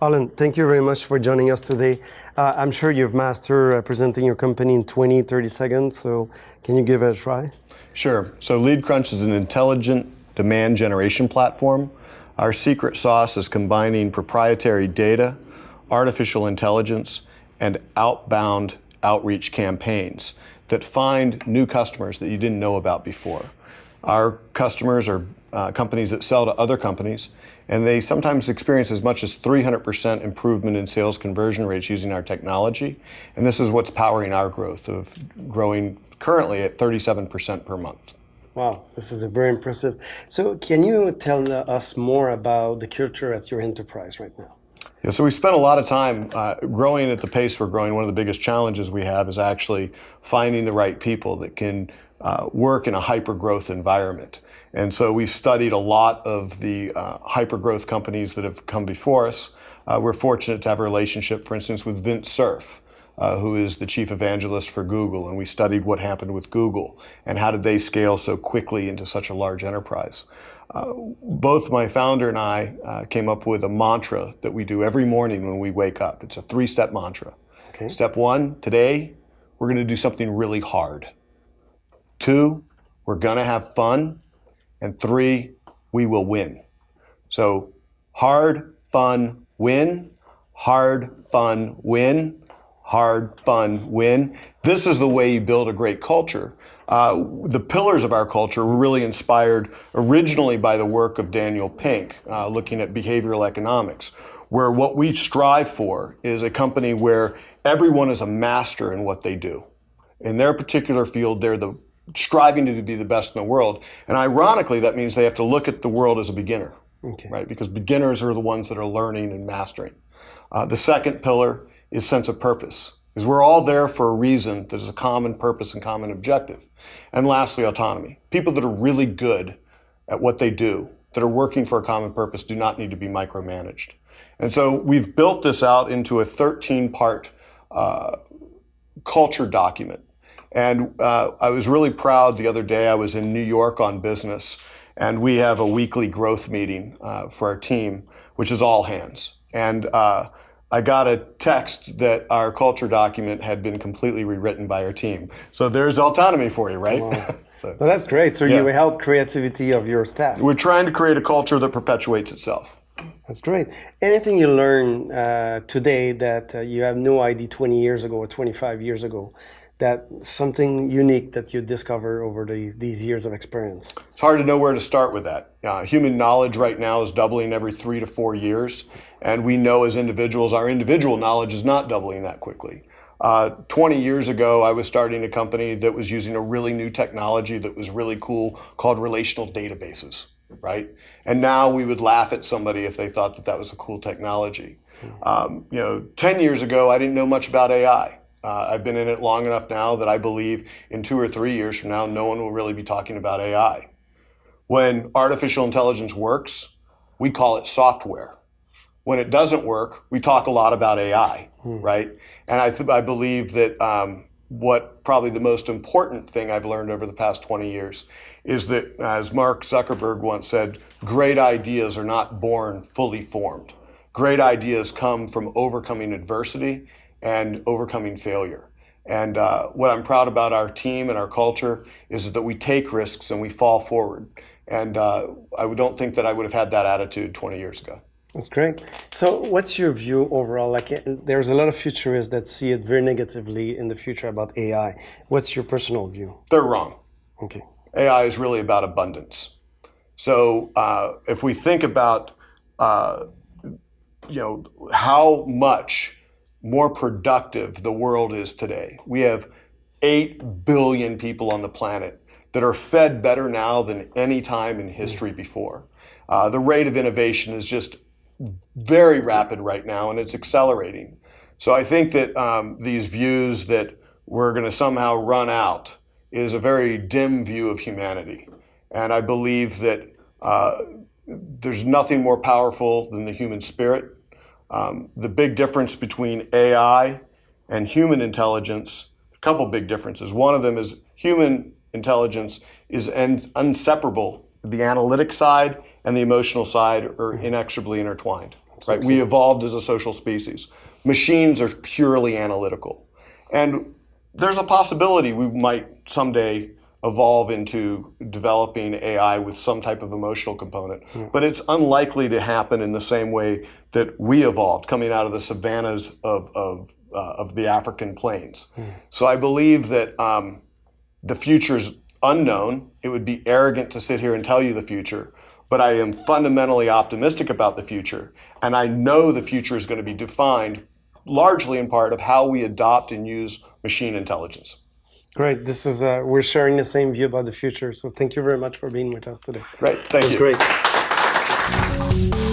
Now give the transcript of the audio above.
Olin, thank you very much for joining us today. I'm sure you've mastered presenting your company in 20, 30 seconds, so can you give it a try? Sure. So LeadCrunch is an intelligent demand generation platform. Our secret sauce is combining proprietary data, artificial intelligence, and outbound outreach campaigns that find new customers that you didn't know about before. Our customers are companies that sell to other companies, and they sometimes experience as much as 300% improvement in sales conversion rates using our technology. And this is what's powering our growth of growing currently at 37% per month. Wow, this is very impressive. So can you tell us more about the culture at your enterprise right now? Yeah, so we spent a lot of time growing at the pace we're growing. One of the biggest challenges we have is actually finding the right people that can work in a hyper-growth environment. And so we studied a lot of the hyper-growth companies that have come before us. We're fortunate to have a relationship, for instance, with Vint Cerf, who is the chief evangelist for Google, and we studied what happened with Google and how did they scale so quickly into such a large enterprise. Both my founder and I came up with a mantra that we do every morning when we wake up. It's a 3-step mantra. Okay. Step 1, today, we're going to do something really hard. 2, we're going to have fun. And 3, we will win. So hard, fun, win. Hard, fun, win. Hard, fun, win. This is the way you build a great culture. The pillars of our culture were really inspired originally by the work of Daniel Pink, looking at behavioral economics, where what we strive for is a company where everyone is a master in what they do. In their particular field, they're striving to be the best in the world. And ironically, that means they have to look at the world as a beginner, right? Because beginners are the ones that are learning and mastering. The second pillar is sense of purpose, because we're all there for a reason. There's a common purpose and common objective. And lastly, autonomy. People that are really good at what they do, that are working for a common purpose, do not need to be micromanaged. And so we've built this out into a 13-part culture document. And I was really proud the other day. I was in New York on business, and we have a weekly growth meeting for our team, which is all hands. And I got a text that our culture document had been completely rewritten by our team. So there's autonomy for you, right? Wow. Well, that's great. So you help creativity of your staff. We're trying to create a culture that perpetuates itself. That's great. Anything you learn today that you have no idea 20 years ago or 25 years ago? That something unique that you discover over these years of experience? It's hard to know where to start with that. Human knowledge right now is doubling every 3 to 4 years. And we know as individuals, our individual knowledge is not doubling that quickly. 20 years ago, I was starting a company that was using a really new technology that was really cool called relational databases, right? And now we would laugh at somebody if they thought that that was a cool technology. 10 years ago, I didn't know much about AI. I've been in it long enough now that I believe in 2 or 3 years from now, no one will really be talking about AI. When artificial intelligence works, we call it software. When it doesn't work, we talk a lot about AI, right? And I believe that what probably the most important thing I've learned over the past 20 years is that, as Mark Zuckerberg once said, great ideas are not born fully formed. Great ideas come from overcoming adversity and overcoming failure. And what I'm proud about our team and our culture is that we take risks and we fall forward. And I don't think that I would have had that attitude 20 years ago. That's great. So what's your view overall? Like, there's a lot of futurists that see it very negatively in the future about AI. What's your personal view? They're wrong. Okay. AI is really about abundance. So if we think about how much more productive the world is today. We have 8 billion people on the planet that are fed better now than any time in history before. The rate of innovation is just very rapid right now, and it's accelerating. So I think that these views that we're going to somehow run out is a very dim view of humanity. And I believe that there's nothing more powerful than the human spirit. The big difference between AI and human intelligence, a couple big differences. One of them is human intelligence is inseparable. The analytic side and the emotional side are inexorably intertwined. right? We evolved as a social species. Machines are purely analytical. And there's a possibility we might someday evolve into developing AI with some type of emotional component. But it's unlikely to happen in the same way that we evolved coming out of the savannas of the African plains. So I believe that the future's unknown. It would be arrogant to sit here and tell you the future, but I am fundamentally optimistic about the future. And I know the future is going to be defined largely in part of how we adopt and use machine intelligence. Great. This is we're sharing the same view about the future. So thank you very much for being with us today. Great. Thank you. It was great.